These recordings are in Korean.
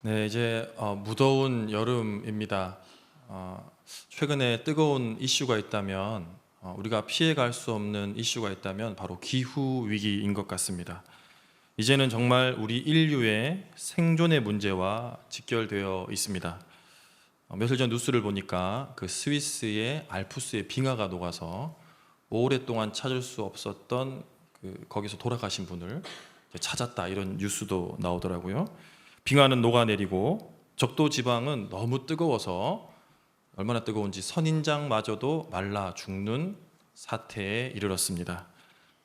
네, 이제 무더운 여름입니다. 최근에 뜨거운 이슈가 있다면, 우리가 피해갈 수 없는 이슈가 있다면 바로 기후 위기인 것 같습니다. 이제는 정말 우리 인류의 생존의 문제와 직결되어 있습니다. 며칠 전 뉴스를 보니까 그 스위스의 알프스의 빙하가 녹아서 오랫동안 찾을 수 없었던 거기서 돌아가신 분을 찾았다, 이런 뉴스도 나오더라고요. 빙하는 녹아내리고 적도 지방은 너무 뜨거워서 얼마나 뜨거운지 선인장마저도 말라 죽는 사태에 이르렀습니다.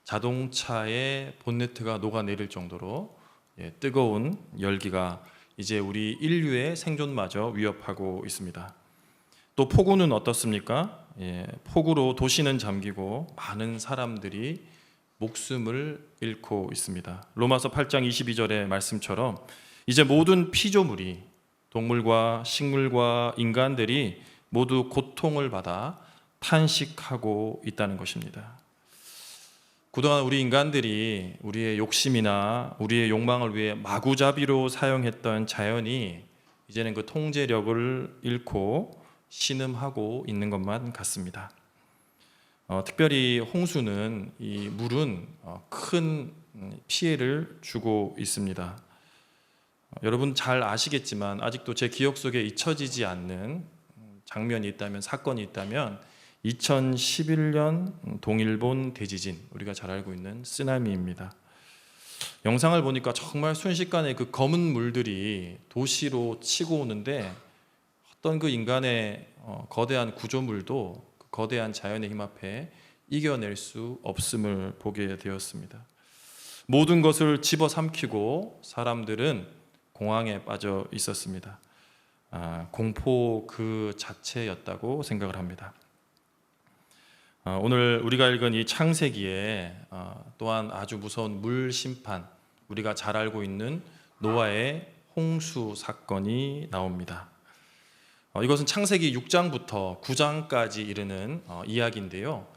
자동차의 본네트가 녹아내릴 정도로 뜨거운 열기가 이제 우리 인류의 생존마저 위협하고 있습니다. 또 폭우는 어떻습니까? 폭우로 도시는 잠기고 많은 사람들이 목숨을 잃고 있습니다. 로마서 8장 22절의 말씀처럼 이제 모든 피조물이, 동물과 식물과 인간들이 모두 고통을 받아 탄식하고 있다는 것입니다. 그동안 우리 인간들이 우리의 욕심이나 우리의 욕망을 위해 마구잡이로 사용했던 자연이 이제는 그 통제력을 잃고 신음하고 있는 것만 같습니다. 특별히 홍수는, 이 물은 큰 피해를 주고 있습니다. 여러분 잘 아시겠지만 아직도 제 기억 속에 잊혀지지 않는 장면이 있다면, 사건이 있다면 2011년 동일본 대지진, 우리가 잘 알고 있는 쓰나미입니다. 영상을 보니까 정말 순식간에 그 검은 물들이 도시로 치고 오는데 어떤 그 인간의 거대한 구조물도 그 거대한 자연의 힘 앞에 이겨낼 수 없음을 보게 되었습니다. 모든 것을 집어삼키고 사람들은 공황에 빠져 있었습니다. 공포 그 자체였다고 생각을 합니다. 오늘 우리가 읽은 이 창세기에 또한 아주 무서운 물 심판, 우리가 잘 알고 있는 노아의 홍수 사건이 나옵니다. 이것은 창세기 6장부터 9장까지 이르는 이야기인데요.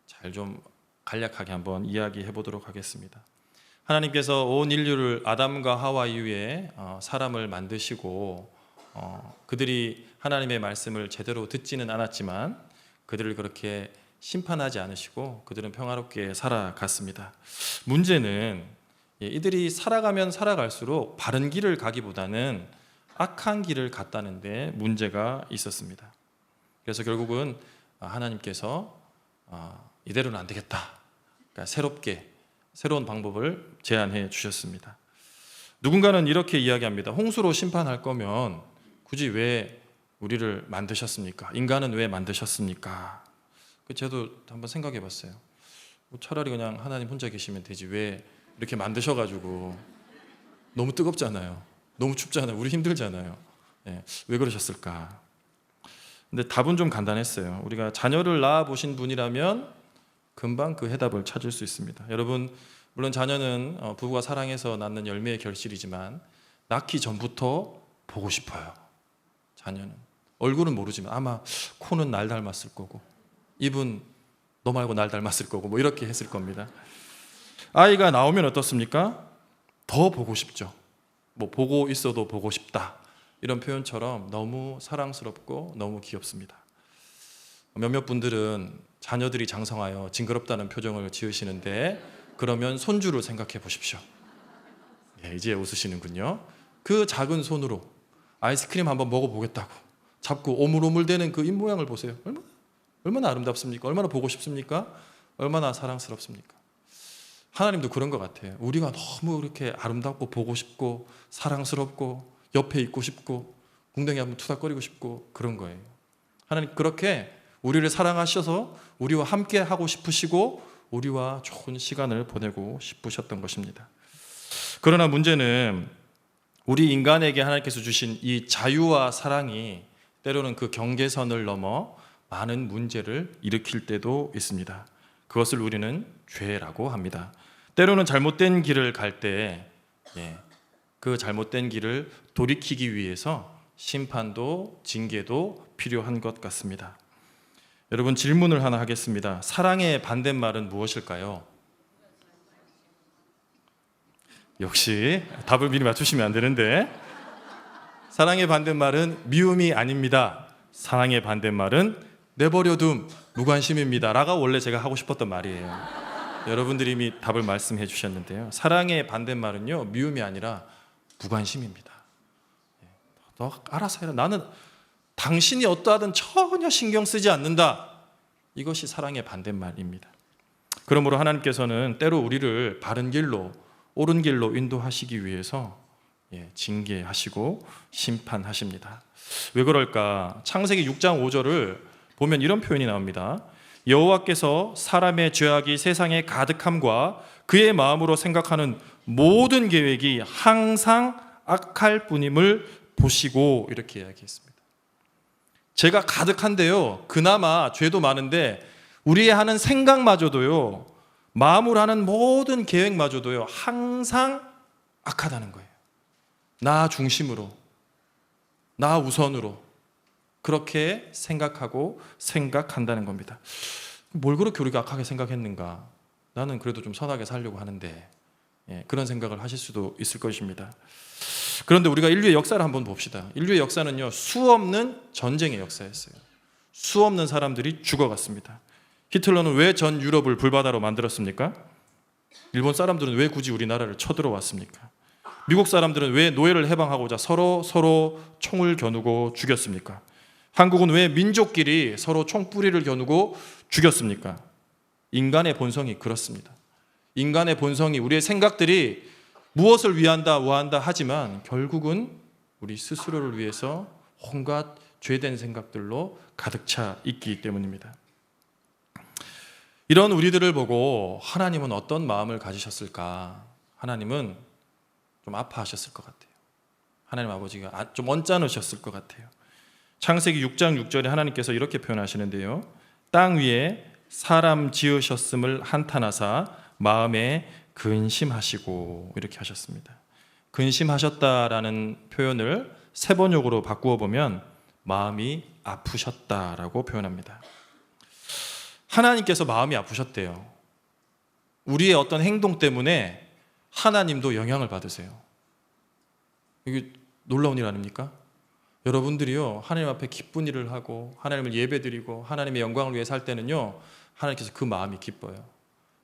잘 좀 간략하게 한번 이야기해 보도록 하겠습니다. 하나님께서 온 인류를 아담과 하와 이후에 사람을 만드시고 그들이 하나님의 말씀을 제대로 듣지는 않았지만 그들을 그렇게 심판하지 않으시고 그들은 평화롭게 살아갔습니다. 문제는 이들이 살아가면 살아갈수록 바른 길을 가기보다는 악한 길을 갔다는 데 문제가 있었습니다. 그래서 결국은 하나님께서 이대로는 안 되겠다, 그러니까 새로운 방법을 제안해 주셨습니다. 누군가는 이렇게 이야기합니다. 홍수로 심판할 거면 굳이 왜 우리를 만드셨습니까? 인간은 왜 만드셨습니까? 저도 한번 생각해 봤어요. 차라리 그냥 하나님 혼자 계시면 되지, 왜 이렇게 만드셔가지고. 너무 뜨겁잖아요. 너무 춥잖아요. 우리 힘들잖아요. 왜 그러셨을까? 근데 답은 좀 간단했어요. 우리가 자녀를 낳아 보신 분이라면 금방 그 해답을 찾을 수 있습니다. 여러분, 물론 자녀는 부부가 사랑해서 낳는 열매의 결실이지만 낳기 전부터 보고 싶어요. 자녀는 얼굴은 모르지만 아마 코는 날 닮았을 거고, 입은 너 말고 날 닮았을 거고, 뭐 이렇게 했을 겁니다. 아이가 나오면 어떻습니까? 더 보고 싶죠. 뭐 보고 있어도 보고 싶다, 이런 표현처럼 너무 사랑스럽고 너무 귀엽습니다. 몇몇 분들은 자녀들이 장성하여 징그럽다는 표정을 지으시는데, 그러면 손주를 생각해 보십시오. 이제 웃으시는군요. 그 작은 손으로 아이스크림 한번 먹어보겠다고 잡고 오물오물대는 그 입모양을 보세요. 얼마나 아름답습니까? 얼마나 보고 싶습니까? 얼마나 사랑스럽습니까? 하나님도 그런 것 같아요. 우리가 너무 이렇게 아름답고 보고 싶고 사랑스럽고 옆에 있고 싶고 궁뎅이 한번 투닥거리고 싶고 그런 거예요. 하나님 그렇게 우리를 사랑하셔서 우리와 함께 하고 싶으시고 우리와 좋은 시간을 보내고 싶으셨던 것입니다. 그러나 문제는 우리 인간에게 하나님께서 주신 이 자유와 사랑이 때로는 그 경계선을 넘어 많은 문제를 일으킬 때도 있습니다. 그것을 우리는 죄라고 합니다. 때로는 잘못된 길을 갈 때 그 잘못된 길을 돌이키기 위해서 심판도 징계도 필요한 것 같습니다. 여러분, 질문을 하나 하겠습니다. 사랑의 반대말은 무엇일까요? 역시 답을 미리 맞추시면 안 되는데, 사랑의 반대말은 미움이 아닙니다. 사랑의 반대말은 내버려둠, 무관심입니다. 라가 원래 제가 하고 싶었던 말이에요. 여러분들이 이미 답을 말씀해 주셨는데요. 사랑의 반대말은요, 미움이 아니라 무관심입니다. 너 알아서 해라. 나는 당신이 어떠하든 전혀 신경 쓰지 않는다. 이것이 사랑의 반대말입니다. 그러므로 하나님께서는 때로 우리를 바른 길로, 옳은 길로 인도하시기 위해서 징계하시고 심판하십니다. 왜 그럴까? 창세기 6장 5절을 보면 이런 표현이 나옵니다. 여호와께서 사람의 죄악이 세상에 가득함과 그의 마음으로 생각하는 모든 계획이 항상 악할 뿐임을 보시고, 이렇게 이야기했습니다. 죄가 가득한데요, 그나마 죄도 많은데 우리의 하는 생각마저도요, 마음으로 하는 모든 계획마저도요, 항상 악하다는 거예요. 나 중심으로, 나 우선으로 그렇게 생각하고 생각한다는 겁니다. 뭘 그렇게 우리가 악하게 생각했는가? 나는 그래도 좀 선하게 살려고 하는데, 그런 생각을 하실 수도 있을 것입니다. 그런데 우리가 인류의 역사를 한번 봅시다. 인류의 역사는요, 수없는 전쟁의 역사였어요. 수없는 사람들이 죽어갔습니다. 히틀러는 왜 전 유럽을 불바다로 만들었습니까? 일본 사람들은 왜 굳이 우리나라를 쳐들어왔습니까? 미국 사람들은 왜 노예를 해방하고자 서로 총을 겨누고 죽였습니까? 한국은 왜 민족끼리 서로 총뿌리를 겨누고 죽였습니까? 인간의 본성이 그렇습니다. 인간의 본성이, 우리의 생각들이 무엇을 위한다, 우한다 하지만 결국은 우리 스스로를 위해서 온갖 죄된 생각들로 가득 차 있기 때문입니다. 이런 우리들을 보고 하나님은 어떤 마음을 가지셨을까? 하나님은 좀 아파하셨을 것 같아요. 하나님 아버지가 좀 언짢으셨을 것 같아요. 창세기 6장 6절에 하나님께서 이렇게 표현하시는데요. 땅 위에 사람 지으셨음을 한탄하사 마음에 근심하시고, 이렇게 하셨습니다. 근심하셨다라는 표현을 세번역으로 바꾸어 보면 마음이 아프셨다라고 표현합니다. 하나님께서 마음이 아프셨대요. 우리의 어떤 행동 때문에 하나님도 영향을 받으세요. 이게 놀라운 일 아닙니까? 여러분들이요, 하나님 앞에 기쁜 일을 하고 하나님을 예배드리고 하나님의 영광을 위해 살 때는요, 하나님께서 그 마음이 기뻐요.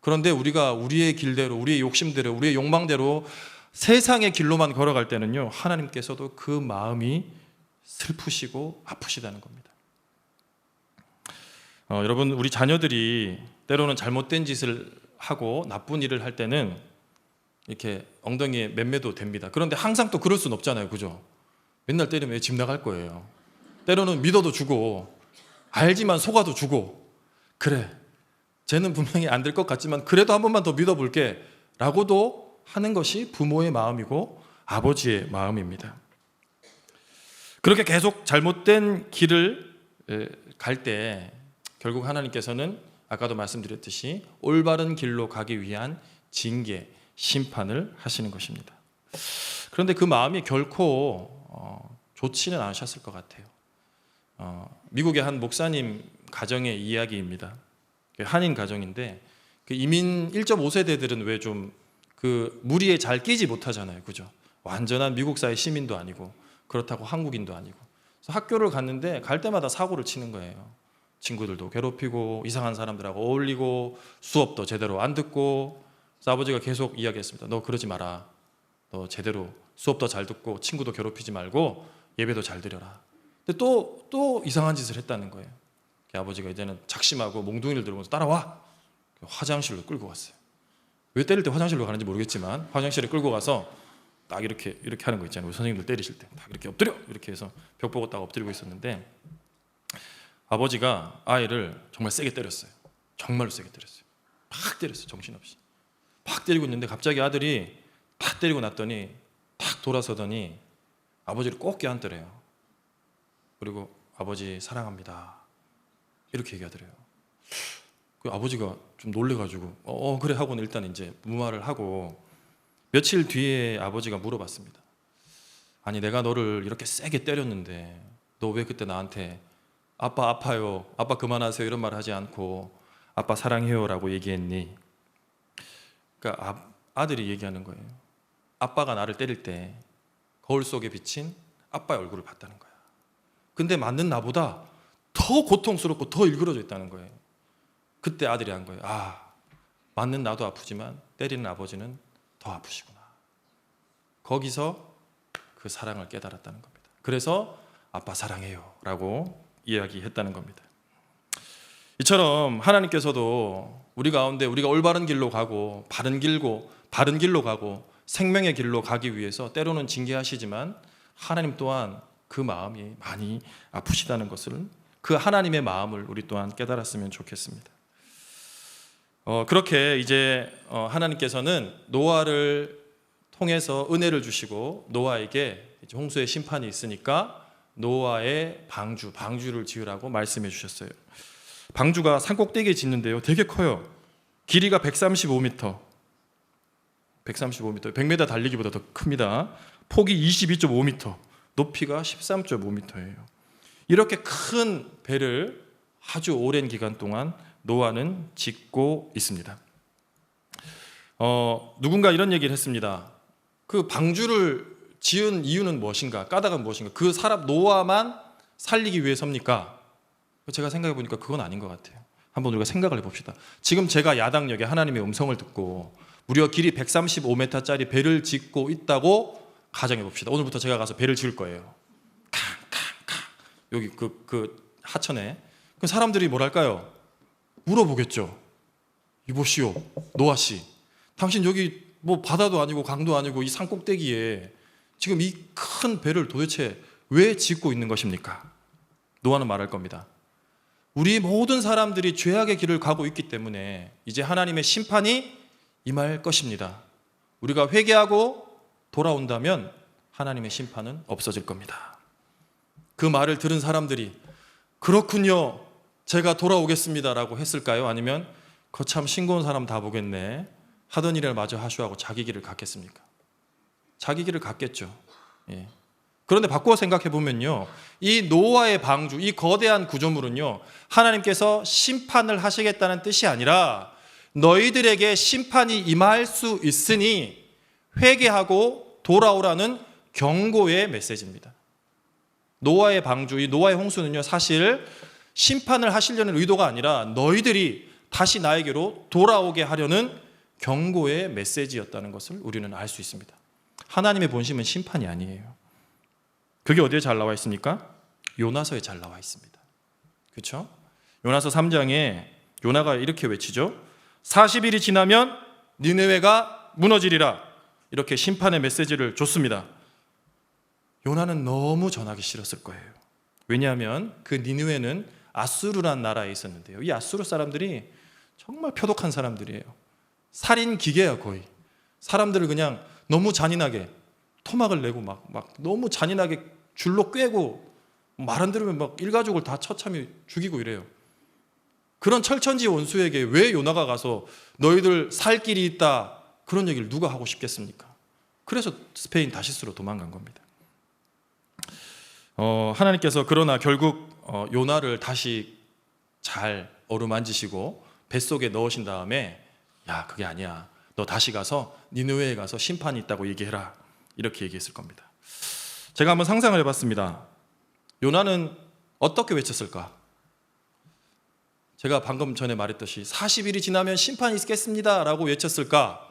그런데 우리가 우리의 길대로, 우리의 욕심대로, 우리의 욕망대로 세상의 길로만 걸어갈 때는요, 하나님께서도 그 마음이 슬프시고 아프시다는 겁니다. 여러분, 우리 자녀들이 때로는 잘못된 짓을 하고 나쁜 일을 할 때는 이렇게 엉덩이에 맴매도 됩니다. 그런데 항상 또 그럴 수는 없잖아요, 그죠? 맨날 때리면 집 나갈 거예요. 때로는 믿어도 주고, 알지만 속아도 주고, 그래, 쟤는 분명히 안 될 것 같지만 그래도 한 번만 더 믿어볼게 라고도 하는 것이 부모의 마음이고 아버지의 마음입니다. 그렇게 계속 잘못된 길을 갈 때 결국 하나님께서는 아까도 말씀드렸듯이 올바른 길로 가기 위한 징계, 심판을 하시는 것입니다. 그런데 그 마음이 결코 좋지는 않으셨을 것 같아요. 미국의 한 목사님 가정의 이야기입니다. 한인 가정인데, 그 이민 1.5세대들은 왜 좀 그 무리에 잘 끼지 못하잖아요, 그죠? 완전한 미국사회 시민도 아니고 그렇다고 한국인도 아니고. 그래서 학교를 갔는데 갈 때마다 사고를 치는 거예요. 친구들도 괴롭히고 이상한 사람들하고 어울리고 수업도 제대로 안 듣고. 그래서 아버지가 계속 이야기했습니다. 너 그러지 마라. 너 제대로 수업도 잘 듣고 친구도 괴롭히지 말고 예배도 잘 드려라. 근데 또 이상한 짓을 했다는 거예요. 아버지가 이제는 작심하고 몽둥이를 들면서 따라와. 화장실로 끌고 갔어요. 왜 때릴 때 화장실로 가는지 모르겠지만 화장실에 끌고 가서 딱 이렇게 하는 거 있잖아요. 우리 선생님들 때리실 때 딱 이렇게 엎드려 이렇게 해서 벽 보고 딱 엎드리고 있었는데, 아버지가 아이를 정말 세게 때렸어요. 정말로 세게 때렸어요. 팍 때렸어요. 정신없이 팍 때리고 있는데 갑자기 아들이 팍 때리고 났더니 탁 돌아서더니 아버지를 꼭 껴안더래요. 그리고 아버지 사랑합니다 이렇게 얘기하더래요. 그 아버지가 좀 놀래가지고 그래 하고는 일단 이제 무마를 하고, 며칠 뒤에 아버지가 물어봤습니다. 아니, 내가 너를 이렇게 세게 때렸는데 너 왜 그때 나한테 아빠 아파요, 아빠 그만하세요 이런 말 하지 않고 아빠 사랑해요 라고 얘기했니? 그러니까 아들이 얘기하는 거예요. 아빠가 나를 때릴 때 거울 속에 비친 아빠의 얼굴을 봤다는 거야. 근데 맞는 나보다 더 고통스럽고 더 일그러져 있다는 거예요. 그때 아들이 한 거예요. 아, 맞는 나도 아프지만 때리는 아버지는 더 아프시구나. 거기서 그 사랑을 깨달았다는 겁니다. 그래서 아빠 사랑해요 라고 이야기했다는 겁니다. 이처럼 하나님께서도 우리 가운데 우리가 올바른 길로 가고 바른 길로 가고 생명의 길로 가기 위해서 때로는 징계하시지만 하나님 또한 그 마음이 많이 아프시다는 것을, 그 하나님의 마음을 우리 또한 깨달았으면 좋겠습니다. 그렇게 이제 하나님께서는 노아를 통해서 은혜를 주시고 노아에게 이제 홍수의 심판이 있으니까 노아의 방주를 지으라고 말씀해 주셨어요. 방주가 산꼭대기에 짓는데요, 되게 커요. 길이가 135m, 100m 달리기보다 더 큽니다. 폭이 22.5m, 높이가 13.5m예요. 이렇게 큰 배를 아주 오랜 기간 동안 노아는 짓고 있습니다. 누군가 이런 얘기를 했습니다. 그 방주를 지은 이유는 무엇인가? 까닭은 무엇인가? 그 사람 노아만 살리기 위해서입니까? 제가 생각해 보니까 그건 아닌 것 같아요. 한번 우리가 생각을 해봅시다. 지금 제가 야당역에 하나님의 음성을 듣고 무려 길이 135m짜리 배를 짓고 있다고 가정해 봅시다. 오늘부터 제가 가서 배를 지을 거예요. 캉캉캉 여기 그 하천에. 그 사람들이 뭐랄까요? 물어보겠죠. 이보시오, 노아 씨, 당신 여기 뭐 바다도 아니고 강도 아니고 이 산꼭대기에 지금 이 큰 배를 도대체 왜 짓고 있는 것입니까? 노아는 말할 겁니다. 우리 모든 사람들이 죄악의 길을 가고 있기 때문에 이제 하나님의 심판이 임할 것입니다. 우리가 회개하고 돌아온다면 하나님의 심판은 없어질 겁니다. 그 말을 들은 사람들이 그렇군요, 제가 돌아오겠습니다라고 했을까요? 아니면 거참 싱거운 사람 다 보겠네, 하던 일을 마저 하쇼 하고 자기 길을 갔겠습니까? 자기 길을 갔겠죠. 예. 그런데 바꾸어 생각해 보면요, 이 노아의 방주, 이 거대한 구조물은요, 하나님께서 심판을 하시겠다는 뜻이 아니라 너희들에게 심판이 임할 수 있으니 회개하고 돌아오라는 경고의 메시지입니다. 노아의 방주, 이 노아의 홍수는요, 사실 심판을 하시려는 의도가 아니라 너희들이 다시 나에게로 돌아오게 하려는 경고의 메시지였다는 것을 우리는 알 수 있습니다. 하나님의 본심은 심판이 아니에요. 그게 어디에 잘 나와 있습니까? 요나서에 잘 나와 있습니다. 그렇죠? 요나서 3장에 요나가 이렇게 외치죠. 40일이 지나면 니느웨가 무너지리라. 이렇게 심판의 메시지를 줬습니다. 요나는 너무 전하기 싫었을 거예요. 왜냐하면 그 니느웨는 아수르란 나라에 있었는데요, 이 아수르 사람들이 정말 표독한 사람들이에요. 살인 기계야 거의. 사람들을 그냥 너무 잔인하게 토막을 내고 막 너무 잔인하게 줄로 꿰고 말 안 들으면 막 일가족을 다 처참히 죽이고 이래요. 그런 철천지 원수에게 왜 요나가 가서 너희들 살 길이 있다 그런 얘기를 누가 하고 싶겠습니까? 그래서 스페인 다시스로 도망간 겁니다. 하나님께서 그러나 결국 요나를 다시 잘 어루만지시고 뱃속에 넣으신 다음에 야, 그게 아니야, 너 다시 가서 니느웨에 가서 심판이 있다고 얘기해라, 이렇게 얘기했을 겁니다. 제가 한번 상상을 해봤습니다. 요나는 어떻게 외쳤을까? 제가 방금 전에 말했듯이 40일이 지나면 심판이 있겠습니다 라고 외쳤을까?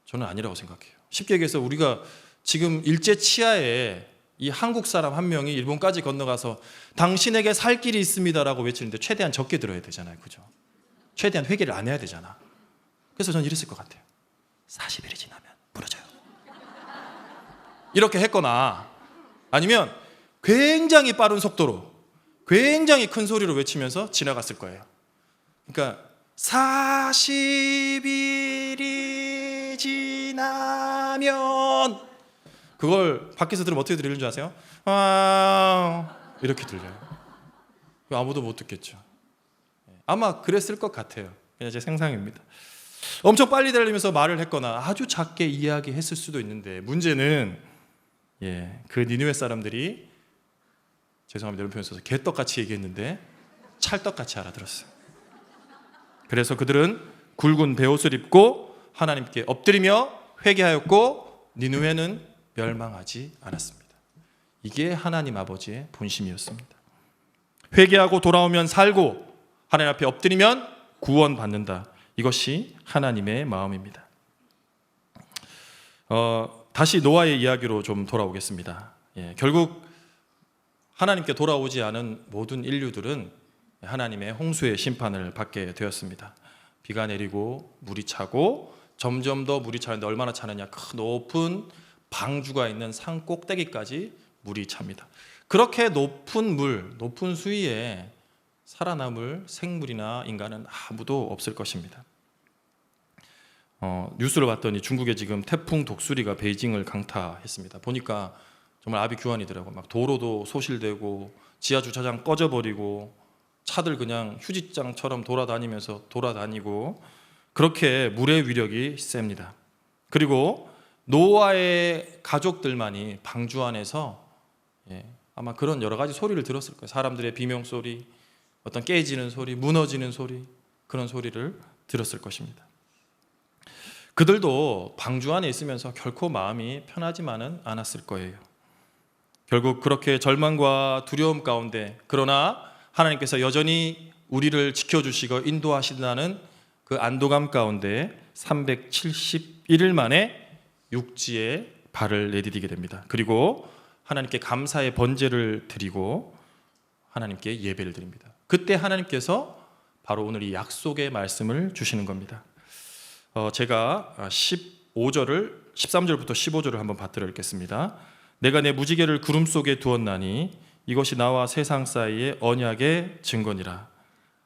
저는 아니라고 생각해요. 쉽게 얘기해서 우리가 지금 일제 치하에 이 한국 사람 한 명이 일본까지 건너가서 당신에게 살 길이 있습니다 라고 외치는데 최대한 적게 들어야 되잖아요. 그죠? 최대한 회개를 안 해야 되잖아. 그래서 저는 이랬을 것 같아요. 40일이 지나면 부러져요. 이렇게 했거나 아니면 굉장히 빠른 속도로 굉장히 큰 소리로 외치면서 지나갔을 거예요. 그러니까 40일이 지나면, 그걸 밖에서 들으면 어떻게 들리는 줄 아세요? 이렇게 들려요. 아무도 못 듣겠죠. 아마 그랬을 것 같아요. 그냥 제 상상입니다. 엄청 빨리 달리면서 말을 했거나 아주 작게 이야기했을 수도 있는데, 문제는 그 니느웨 사람들이, 죄송합니다 이런 표현 써서, 개떡같이 얘기했는데 찰떡같이 알아들었어요. 그래서 그들은 굵은 베옷을 입고 하나님께 엎드리며 회개하였고 니느웨는 멸망하지 않았습니다. 이게 하나님 아버지의 본심이었습니다. 회개하고 돌아오면 살고 하나님 앞에 엎드리면 구원받는다. 이것이 하나님의 마음입니다. 다시 노아의 이야기로 좀 돌아오겠습니다. 결국 하나님께 돌아오지 않은 모든 인류들은 하나님의 홍수의 심판을 받게 되었습니다. 비가 내리고 물이 차고 점점 더 물이 차는데 얼마나 차느냐, 큰 높은 방주가 있는 산 꼭대기까지 물이 찹니다. 그렇게 높은 물, 높은 수위에 살아남을 생물이나 인간은 아무도 없을 것입니다. 뉴스를 봤더니 중국에 지금 태풍 독수리가 베이징을 강타했습니다. 보니까 정말 아비규환이더라고요. 막 도로도 소실되고 지하 주차장 꺼져버리고 차들 그냥 휴지장처럼 돌아다니고 그렇게 물의 위력이 셉니다. 그리고 노아의 가족들만이 방주 안에서 아마 그런 여러 가지 소리를 들었을 거예요. 사람들의 비명 소리, 어떤 깨지는 소리, 무너지는 소리, 그런 소리를 들었을 것입니다. 그들도 방주 안에 있으면서 결코 마음이 편하지만은 않았을 거예요. 결국 그렇게 절망과 두려움 가운데, 그러나 하나님께서 여전히 우리를 지켜주시고 인도하신다는 그 안도감 가운데 371일 만에 육지에 발을 내디디게 됩니다. 그리고 하나님께 감사의 번제를 드리고 하나님께 예배를 드립니다. 그때 하나님께서 바로 오늘 이 약속의 말씀을 주시는 겁니다. 제가 13절부터 15절을 한번 받들어 읽겠습니다. 내가 내 무지개를 구름 속에 두었나니 이것이 나와 세상 사이의 언약의 증거니라.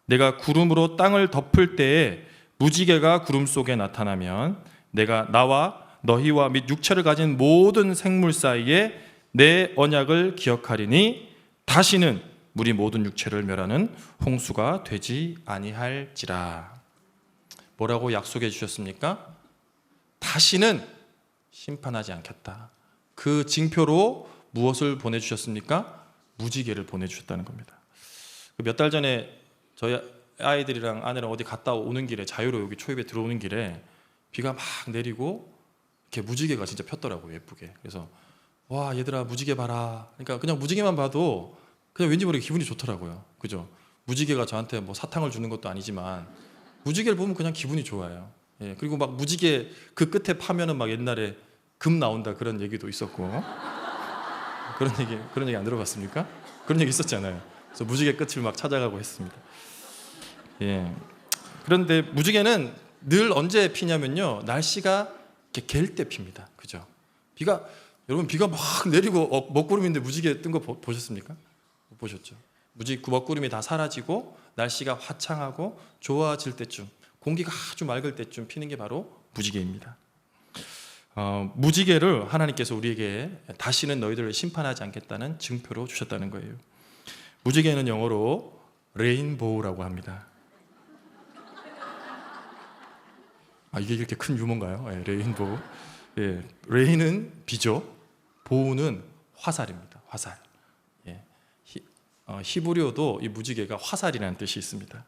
내가 구름으로 땅을 덮을 때에 무지개가 구름 속에 나타나면 내가 나와 너희와 및 육체를 가진 모든 생물 사이에 내 언약을 기억하리니 다시는 물이 모든 육체를 멸하는 홍수가 되지 아니할지라. 뭐라고 약속해 주셨습니까? 다시는 심판하지 않겠다. 그 징표로 무엇을 보내주셨습니까? 무지개를 보내주셨다는 겁니다. 몇 달 전에 저희 아이들이랑 아내랑 어디 갔다 오는 길에, 자유로 여기 초입에 들어오는 길에 비가 막 내리고 이렇게 무지개가 진짜 폈더라고요, 예쁘게. 그래서 와, 얘들아 무지개 봐라. 그러니까 그냥 무지개만 봐도 그냥 왠지 모르게 기분이 좋더라고요. 그죠? 무지개가 저한테 뭐 사탕을 주는 것도 아니지만 무지개를 보면 그냥 기분이 좋아요. 그리고 막 무지개 그 끝에 파면은 막 옛날에 금 나온다 그런 얘기도 있었고 그런 얘기 안 들어봤습니까? 그런 얘기 있었잖아요. 그래서 무지개 끝을 막 찾아가고 했습니다. 그런데 무지개는 늘 언제 피냐면요, 날씨가 이렇게 갤 때 핍니다. 그죠? 여러분 비가 막 내리고 먹구름인데 무지개 뜬 거 보셨습니까? 못 보셨죠? 먹구름이 다 사라지고 날씨가 화창하고 좋아질 때쯤, 공기가 아주 맑을 때쯤 피는 게 바로 무지개입니다. 무지개를 하나님께서 우리에게 다시는 너희들을 심판하지 않겠다는 증표로 주셨다는 거예요. 무지개는 영어로 레인보우라고 합니다. 이게 이렇게 큰 유머인가요? 레인보우. 레인은 비죠. 보우는 화살입니다. 화살. 히브리어도 이 무지개가 화살이라는 뜻이 있습니다.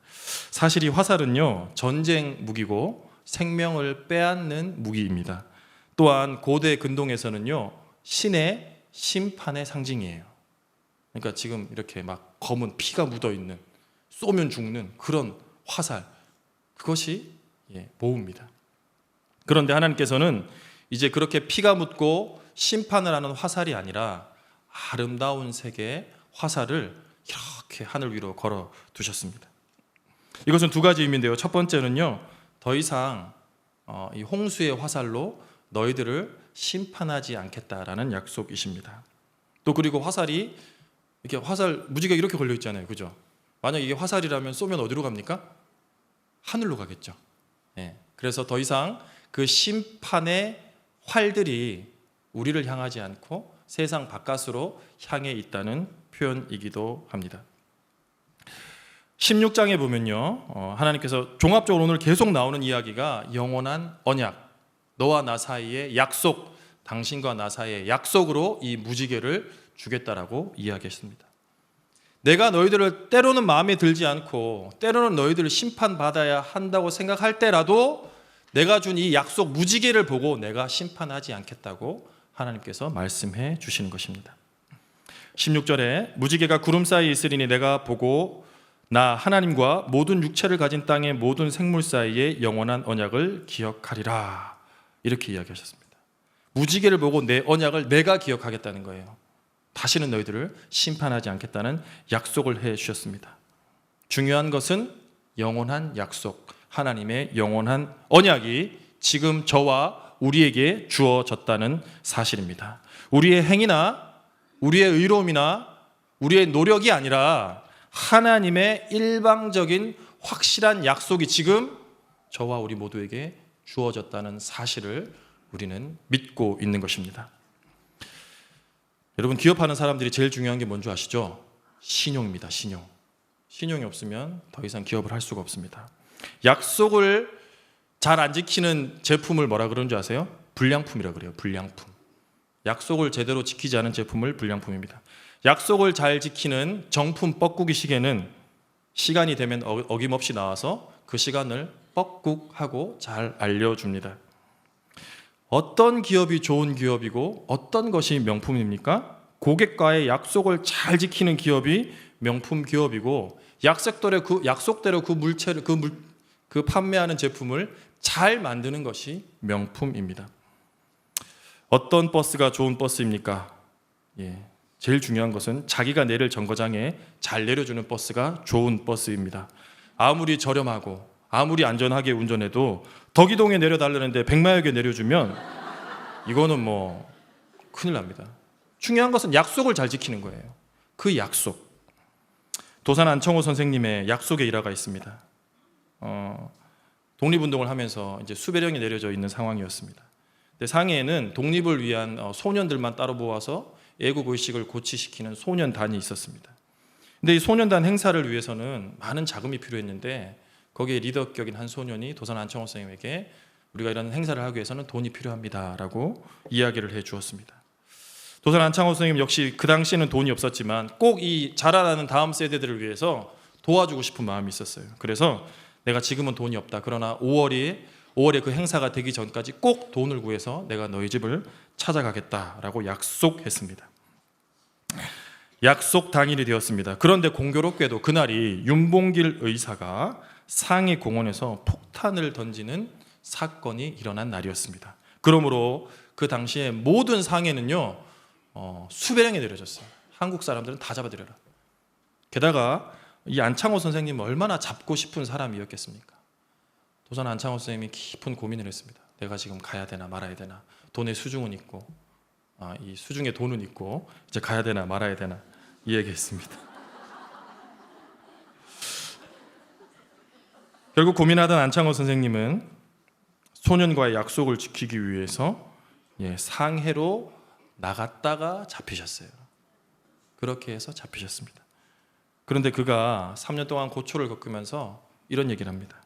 사실 이 화살은요, 전쟁 무기고 생명을 빼앗는 무기입니다. 또한 고대 근동에서는요, 신의 심판의 상징이에요. 그러니까 지금 이렇게 막 검은 피가 묻어 있는, 쏘면 죽는 그런 화살, 그것이 보우입니다. 그런데 하나님께서는 이제 그렇게 피가 묻고 심판을 하는 화살이 아니라 아름다운 색의 화살을 이렇게 하늘 위로 걸어 두셨습니다. 이것은 두 가지 의미인데요. 첫 번째는요, 더 이상 이 홍수의 화살로 너희들을 심판하지 않겠다라는 약속이십니다. 또 그리고 화살이 이렇게 무지개가 이렇게 걸려 있잖아요. 그죠? 만약 이게 화살이라면 쏘면 어디로 갑니까? 하늘로 가겠죠. 그래서 더 이상 그 심판의 활들이 우리를 향하지 않고 세상 바깥으로 향해 있다는 표현이기도 합니다. 16장에 보면요, 하나님께서 종합적으로 오늘 계속 나오는 이야기가 영원한 언약, 너와 나 사이의 약속, 당신과 나 사이의 약속으로 이 무지개를 주겠다라고 이야기했습니다. 내가 너희들을 때로는 마음에 들지 않고 때로는 너희들을 심판받아야 한다고 생각할 때라도 내가 준 이 약속 무지개를 보고 내가 심판하지 않겠다고 하나님께서 말씀해 주시는 것입니다. 16절에 무지개가 구름 사이에 있으리니 내가 보고 나 하나님과 모든 육체를 가진 땅의 모든 생물 사이에 영원한 언약을 기억하리라. 이렇게 이야기하셨습니다. 무지개를 보고 내 언약을 내가 기억하겠다는 거예요. 다시는 너희들을 심판하지 않겠다는 약속을 해 주셨습니다. 중요한 것은 영원한 약속, 하나님의 영원한 언약이 지금 저와 우리에게 주어졌다는 사실입니다. 우리의 행위나 우리의 의로움이나 우리의 노력이 아니라 하나님의 일방적인 확실한 약속이 지금 저와 우리 모두에게 주어졌다는 사실을 우리는 믿고 있는 것입니다. 여러분, 기업하는 사람들이 제일 중요한 게 뭔지 아시죠? 신용입니다. 신용이 없으면 더 이상 기업을 할 수가 없습니다. 약속을 잘 안 지키는 제품을 뭐라 그러는 줄 아세요? 불량품이라 그래요. 불량품. 약속을 제대로 지키지 않은 제품을 불량품입니다. 약속을 잘 지키는 정품 뻐꾸기 시계는 시간이 되면 어김없이 나와서 그 시간을 뻐꾹하고 잘 알려줍니다. 어떤 기업이 좋은 기업이고 어떤 것이 명품입니까? 고객과의 약속을 잘 지키는 기업이 명품 기업이고 약속대로 그 판매하는 제품을 잘 만드는 것이 명품입니다. 어떤 버스가 좋은 버스입니까? 제일 중요한 것은 자기가 내릴 정거장에 잘 내려주는 버스가 좋은 버스입니다. 아무리 저렴하고 아무리 안전하게 운전해도 덕이동에 내려달라는데 백마역에 내려주면 이거는 뭐 큰일 납니다. 중요한 것은 약속을 잘 지키는 거예요. 그 약속. 도산 안청호 선생님의 약속의 일화가 있습니다. 독립운동을 하면서 이제 수배령이 내려져 있는 상황이었습니다. 근데 상해에는 독립을 위한 소년들만 따로 모아서 애국의식을 고취시키는 소년단이 있었습니다. 근데 이 소년단 행사를 위해서는 많은 자금이 필요했는데 거기에 리더격인 한 소년이 도산 안청호 선생님에게 우리가 이런 행사를 하기 위해서는 돈이 필요합니다라고 이야기를 해 주었습니다. 도산 안청호 선생님 역시 그 당시에는 돈이 없었지만 꼭 이 자라나는 다음 세대들을 위해서 도와주고 싶은 마음이 있었어요. 그래서 내가 지금은 돈이 없다. 그러나 5월에 그 행사가 되기 전까지 꼭 돈을 구해서 내가 너희 집을 찾아가겠다라고 약속했습니다. 약속 당일이 되었습니다. 그런데 공교롭게도 그날이 윤봉길 의사가 상해 공원에서 폭탄을 던지는 사건이 일어난 날이었습니다. 그러므로 그 당시에 모든 상해는요 수배령이 내려졌어요. 한국 사람들은 다 잡아들여라. 게다가 이 안창호 선생님은 얼마나 잡고 싶은 사람이었겠습니까? 도산 안창호 선생님이 깊은 고민을 했습니다. 내가 지금 가야 되나 말아야 되나. 돈의 수중은 있고 이 수중에 돈은 있고 이제 가야 되나 말아야 되나 이 얘기했습니다. 결국 고민하던 안창호 선생님은 소년과의 약속을 지키기 위해서 상해로 나갔다가 잡히셨어요. 그렇게 해서 잡히셨습니다. 그런데 그가 3년 동안 고초를 겪으면서 이런 얘기를 합니다.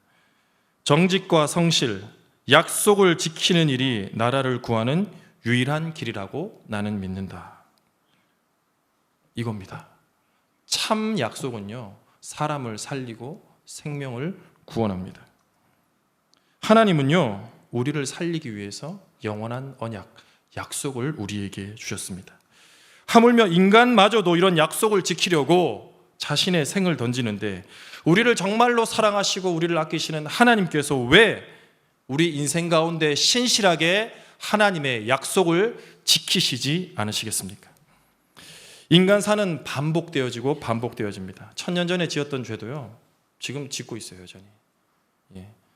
정직과 성실, 약속을 지키는 일이 나라를 구하는 유일한 길이라고 나는 믿는다. 이겁니다. 참 약속은요, 사람을 살리고 생명을 구원합니다. 하나님은요, 우리를 살리기 위해서 영원한 언약, 약속을 우리에게 주셨습니다. 하물며 인간마저도 이런 약속을 지키려고 자신의 생을 던지는데 우리를 정말로 사랑하시고 우리를 아끼시는 하나님께서 왜 우리 인생 가운데 신실하게 하나님의 약속을 지키시지 않으시겠습니까? 인간사는 반복되어지고 반복되어집니다. 1000년 전에 지었던 죄도요 지금 짓고 있어요. 여전히.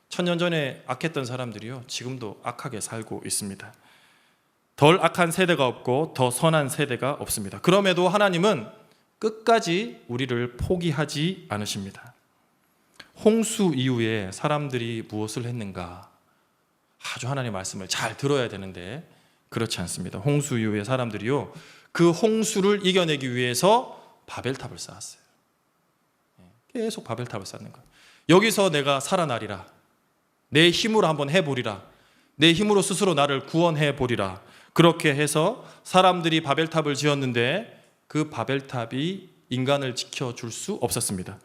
1000년 전에 악했던 사람들이요 지금도 악하게 살고 있습니다. 덜 악한 세대가 없고 더 선한 세대가 없습니다. 그럼에도 하나님은 끝까지 우리를 포기하지 않으십니다. 홍수 이후에 사람들이 무엇을 했는가? 아주 하나님의 말씀을 잘 들어야 되는데 그렇지 않습니다. 홍수 이후에 사람들이요 그 홍수를 이겨내기 위해서 바벨탑을 쌓았어요. 계속 바벨탑을 쌓는 거예요. 여기서 내가 살아나리라. 내 힘으로 한번 해보리라. 내 힘으로 스스로 나를 구원해 보리라. 그렇게 해서 사람들이 바벨탑을 지었는데 그 바벨탑이 인간을 지켜줄 수 없었습니다.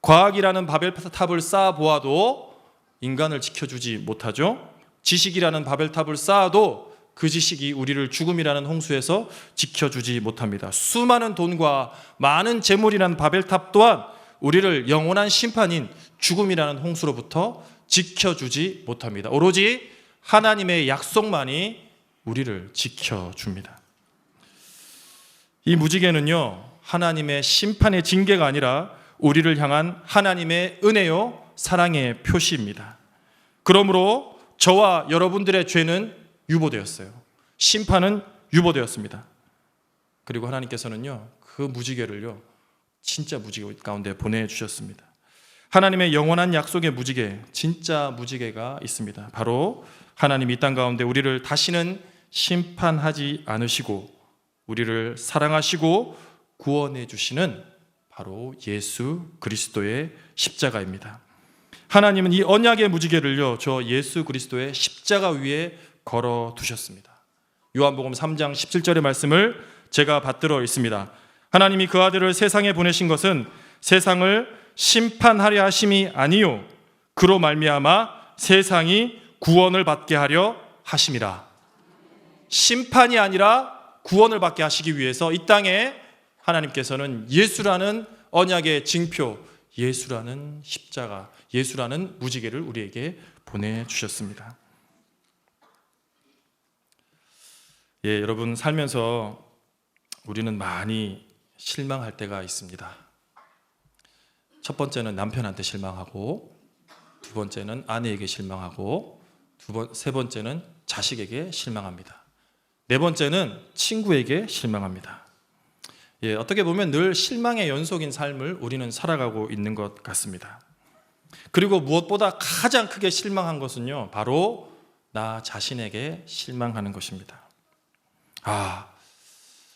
과학이라는 바벨탑을 쌓아보아도 인간을 지켜주지 못하죠. 지식이라는 바벨탑을 쌓아도 그 지식이 우리를 죽음이라는 홍수에서 지켜주지 못합니다. 수많은 돈과 많은 재물이라는 바벨탑 또한 우리를 영원한 심판인 죽음이라는 홍수로부터 지켜주지 못합니다. 오로지 하나님의 약속만이 우리를 지켜줍니다. 이 무지개는요, 하나님의 심판의 징계가 아니라 우리를 향한 하나님의 은혜요 사랑의 표시입니다. 그러므로 저와 여러분들의 죄는 유보되었어요. 심판은 유보되었습니다. 그리고 하나님께서는요, 그 무지개를요, 진짜 무지개 가운데 보내주셨습니다. 하나님의 영원한 약속의 무지개, 진짜 무지개가 있습니다. 바로 하나님이 이 땅 가운데 우리를 다시는 심판하지 않으시고 우리를 사랑하시고 구원해 주시는 바로 예수 그리스도의 십자가입니다. 하나님은 이 언약의 무지개를요, 저 예수 그리스도의 십자가 위에 걸어 두셨습니다. 요한복음 3장 17절의 말씀을 제가 받들어 있습니다. 하나님이 그 아들을 세상에 보내신 것은 세상을 심판하려 하심이 아니요 그로 말미암아 세상이 구원을 받게 하려 하심이라. 심판이 아니라 구원을 받게 하시기 위해서 이 땅에 하나님께서는 예수라는 언약의 징표, 예수라는 십자가, 예수라는 무지개를 우리에게 보내주셨습니다. 예, 여러분, 살면서 우리는 많이 실망할 때가 있습니다. 첫 번째는 남편한테 실망하고, 두 번째는 아내에게 실망하고, 세 번째는 자식에게 실망합니다. 네 번째는 친구에게 실망합니다. 예, 어떻게 보면 늘 실망의 연속인 삶을 우리는 살아가고 있는 것 같습니다. 그리고 무엇보다 가장 크게 실망한 것은요, 바로 나 자신에게 실망하는 것입니다.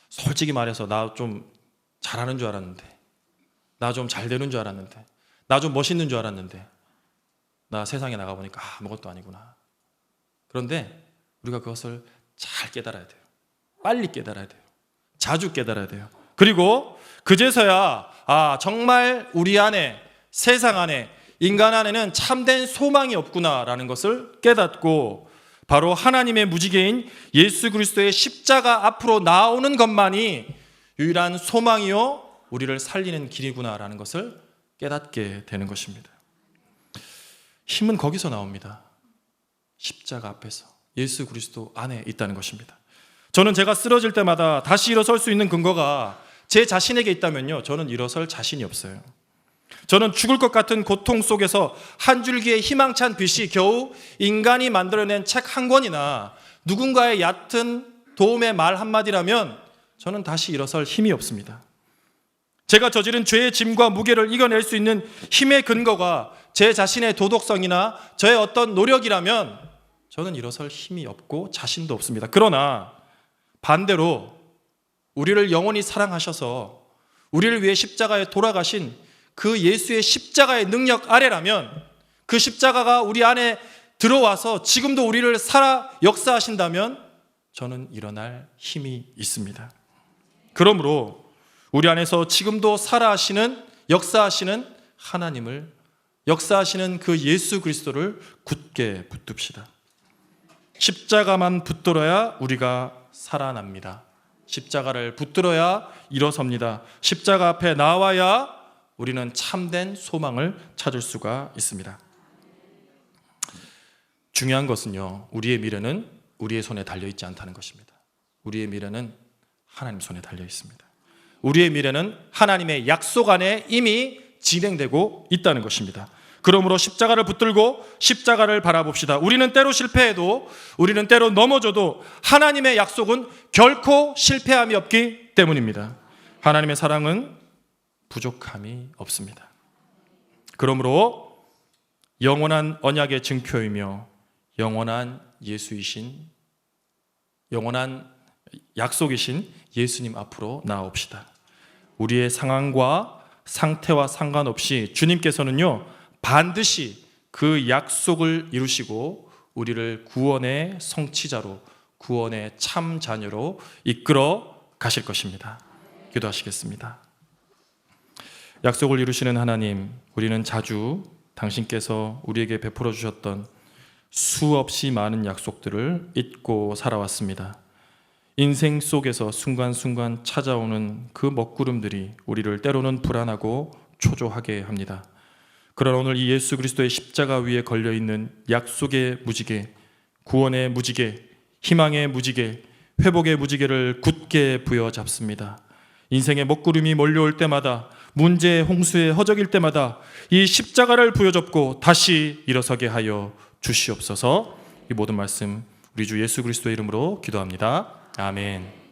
솔직히 말해서 나 좀 잘하는 줄 알았는데, 나 좀 잘 되는 줄 알았는데, 나 좀 멋있는 줄 알았는데, 나 세상에 나가보니까 아무것도 아니구나. 그런데 우리가 그것을 잘 깨달아야 돼요. 빨리 깨달아야 돼요. 자주 깨달아야 돼요. 그리고 그제서야 정말 우리 안에, 세상 안에, 인간 안에는 참된 소망이 없구나라는 것을 깨닫고 바로 하나님의 무지개인 예수 그리스도의 십자가 앞으로 나오는 것만이 유일한 소망이요 우리를 살리는 길이구나라는 것을 깨닫게 되는 것입니다. 힘은 거기서 나옵니다. 십자가 앞에서 예수 그리스도 안에 있다는 것입니다. 저는 제가 쓰러질 때마다 다시 일어설 수 있는 근거가 제 자신에게 있다면요, 저는 일어설 자신이 없어요. 저는 죽을 것 같은 고통 속에서 한 줄기의 희망찬 빛이 겨우 인간이 만들어낸 책 한 권이나 누군가의 얕은 도움의 말 한마디라면 저는 다시 일어설 힘이 없습니다. 제가 저지른 죄의 짐과 무게를 이겨낼 수 있는 힘의 근거가 제 자신의 도덕성이나 저의 어떤 노력이라면 저는 일어설 힘이 없고 자신도 없습니다. 그러나 반대로 우리를 영원히 사랑하셔서 우리를 위해 십자가에 돌아가신 그 예수의 십자가의 능력 아래라면, 그 십자가가 우리 안에 들어와서 지금도 우리를 살아 역사하신다면 저는 일어날 힘이 있습니다. 그러므로 우리 안에서 지금도 살아하시는, 역사하시는 하나님을, 역사하시는 그 예수 그리스도를 굳게 붙듭시다. 십자가만 붙들어야 우리가 살아납니다. 십자가를 붙들어야 일어섭니다. 십자가 앞에 나와야 우리는 참된 소망을 찾을 수가 있습니다. 중요한 것은요, 우리의 미래는 우리의 손에 달려있지 않다는 것입니다. 우리의 미래는 하나님 손에 달려 있습니다. 우리의 미래는 하나님의 약속 안에 이미 진행되고 있다는 것입니다. 그러므로 십자가를 붙들고 십자가를 바라봅시다. 우리는 때로 실패해도, 우리는 때로 넘어져도 하나님의 약속은 결코 실패함이 없기 때문입니다. 하나님의 사랑은 부족함이 없습니다. 그러므로 영원한 언약의 증표이며 영원한 예수이신, 영원한 약속이신 예수님 앞으로 나아옵시다. 우리의 상황과 상태와 상관없이 주님께서는요, 반드시 그 약속을 이루시고 우리를 구원의 성취자로, 구원의 참 자녀로 이끌어 가실 것입니다. 기도하시겠습니다. 약속을 이루시는 하나님, 우리는 자주 당신께서 우리에게 베풀어 주셨던 수없이 많은 약속들을 잊고 살아왔습니다. 인생 속에서 순간순간 찾아오는 그 먹구름들이 우리를 때로는 불안하고 초조하게 합니다. 그러나 오늘 이 예수 그리스도의 십자가 위에 걸려있는 약속의 무지개, 구원의 무지개, 희망의 무지개, 회복의 무지개를 굳게 부여잡습니다. 인생의 먹구름이 몰려올 때마다, 문제의 홍수에 허덕일 때마다 이 십자가를 부여잡고 다시 일어서게 하여 주시옵소서. 이 모든 말씀 우리 주 예수 그리스도의 이름으로 기도합니다. 아멘.